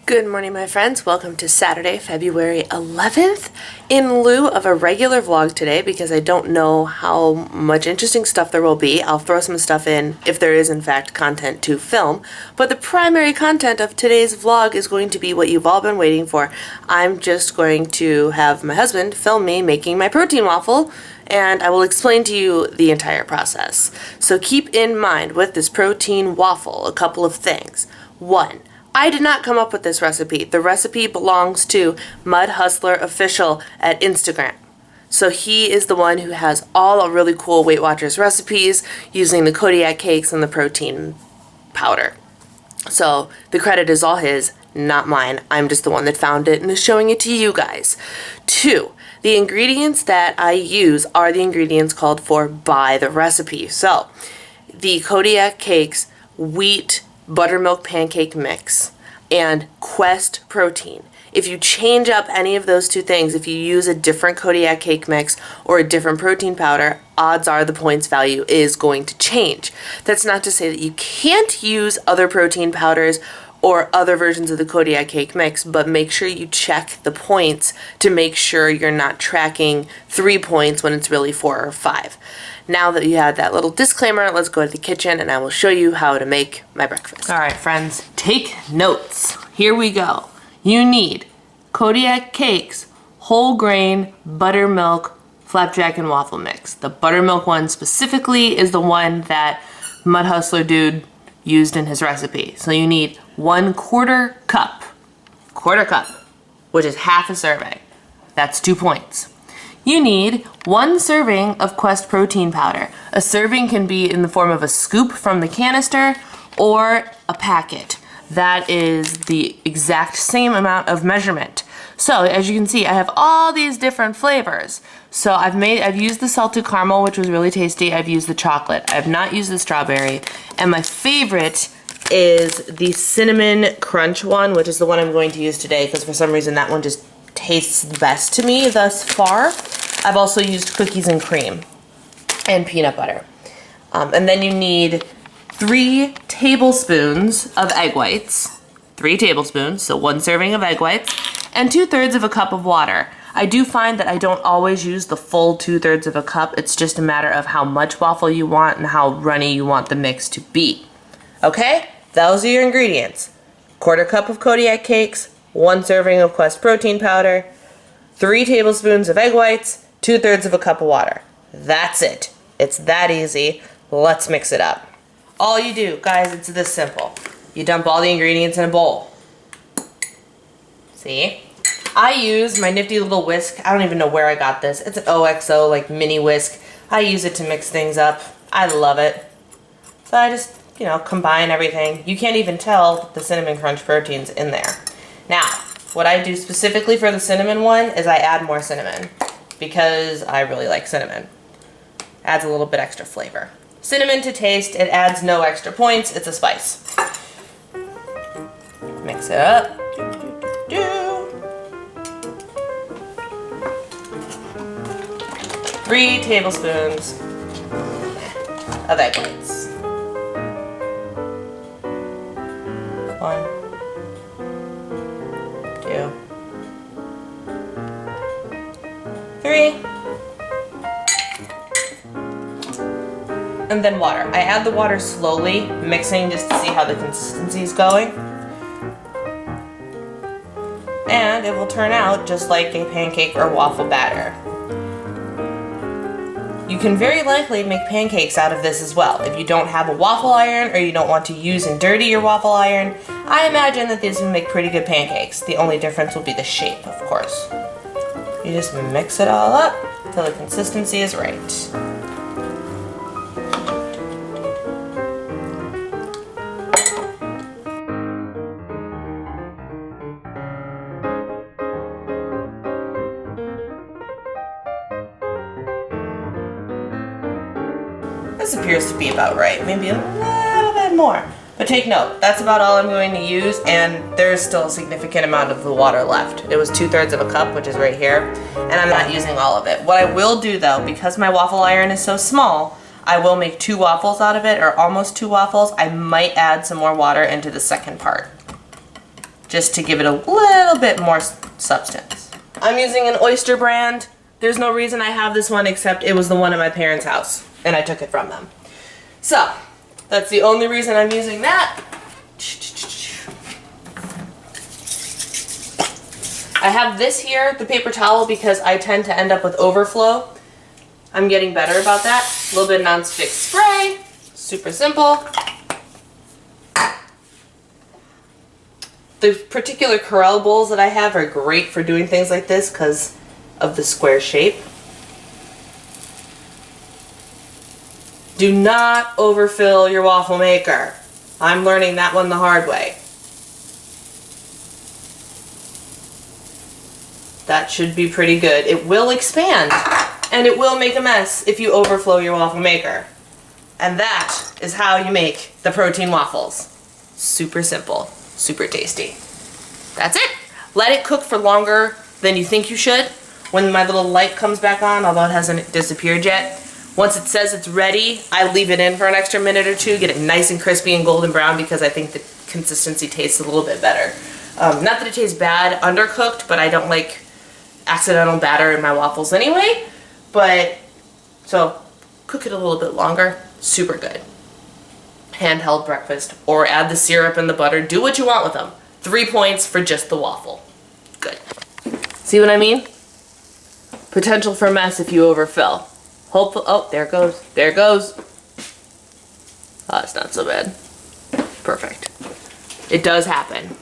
Good morning, my friends. Welcome to Saturday, February 11th. In lieu of a regular vlog today, because I don't know how much interesting stuff there will be, I'll throw some stuff in if there is in fact content to film. But the primary content of today's vlog is going to be what you've all been waiting for. I'm just going to have my husband film me making my protein waffle, and I will explain to you the entire process. So keep in mind with this protein waffle a couple of things. One, I did not come up with this recipe. The recipe belongs to Mud Hustler Official at Instagram. So he is the one who has all the really cool Weight Watchers recipes using the Kodiak cakes and the protein powder. So the credit is all his, not mine. I'm just the one that found it and is showing it to you guys. Two, the ingredients that I use are the ingredients called for by the recipe. So the Kodiak cakes, wheat, buttermilk pancake mix, and Quest protein. If you change up any of those two things, if you use a different Kodiak cake mix or a different protein powder, odds are the points value is going to change. That's not to say that you can't use other protein powders or other versions of the Kodiak cake mix, but make sure you check the points to make sure you're not tracking 3 points when it's really 4 or 5. Now that you had that little disclaimer, let's go to the kitchen and I will show you how to make my breakfast. All right, friends, take notes. Here we go. You need Kodiak cakes, whole grain, buttermilk, flapjack, and waffle mix. The buttermilk one specifically is the one that Mud Hustler dude used in his recipe. So you need 1/4 cup, which is half a serving. That's 2 points. You need 1 serving of Quest protein powder. A serving can be in the form of a scoop from the canister or a packet. That is the exact same amount of measurement. So as you can see, I have all these different flavors. So I've used the salted caramel, which was really tasty. I've used the chocolate. I have not used the strawberry. And my favorite is the cinnamon crunch one, which is the one I'm going to use today because for some reason that one just tastes best to me thus far. I've also used cookies and cream and peanut butter. And then you need 3 tablespoons of egg whites, 3 tablespoons, so 1 serving of egg whites, and 2/3 of a cup of water. I do find that I don't always use the full 2/3 of a cup. It's just a matter of how much waffle you want and how runny you want the mix to be. Okay, those are your ingredients. 1/4 cup of Kodiak cakes, 1 serving of Quest protein powder, 3 tablespoons of egg whites, 2/3 of a cup of water. That's it. It's that easy. Let's mix it up. All you do, guys, it's this simple. You dump all the ingredients in a bowl. See? I use my nifty little whisk. I don't even know where I got this. It's an OXO, like mini whisk. I use it to mix things up. I love it. So I just, combine everything. You can't even tell that the cinnamon crunch protein's in there. Now, what I do specifically for the cinnamon one is I add more cinnamon because I really like cinnamon. Adds a little bit extra flavor. Cinnamon to taste, it adds no extra points, it's a spice. Mix it up. 3 tablespoons of egg whites. 1, 2, 3. And then water. I add the water slowly, mixing just to see how the consistency is going. And it will turn out just like a pancake or waffle batter. You can very likely make pancakes out of this as well. If you don't have a waffle iron or you don't want to use and dirty your waffle iron, I imagine that these will make pretty good pancakes. The only difference will be the shape, of course. You just mix it all up until the consistency is right. This appears to be about right, maybe a little bit more. But take note, that's about all I'm going to use, and there's still a significant amount of the water left. It was 2/3 of a cup, which is right here, and I'm not using all of it. What I will do though, because my waffle iron is so small, I will make 2 waffles out of it, or almost 2 waffles. I might add some more water into the second part. just to give it a little bit more substance. I'm using an Oyster brand. There's no reason I have this one except it was the one at my parents' house and I took it from them. So that's the only reason I'm using that. I have this here, the paper towel, because I tend to end up with overflow. I'm getting better about that. A little bit of non-stick spray, super simple. The particular Corelle bowls that I have are great for doing things like this because of the square shape. Do not overfill your waffle maker. I'm learning that one the hard way. That should be pretty good. It will expand and it will make a mess if you overflow your waffle maker. And that is how you make the protein waffles. Super simple, super tasty. That's it. Let it cook for longer than you think you should. When my little light comes back on, although it hasn't disappeared yet, once it says it's ready, I leave it in for an extra minute or two, get it nice and crispy and golden brown because I think the consistency tastes a little bit better. Not that it tastes bad undercooked, but I don't like accidental batter in my waffles anyway. But, so, cook it a little bit longer. Super good. Handheld breakfast, or add the syrup and the butter. Do what you want with them. 3 points for just the waffle. Good. See what I mean? Potential for mess if you overfill. Hopefully, oh, there it goes. There it goes. Oh, it's not so bad. Perfect. It does happen.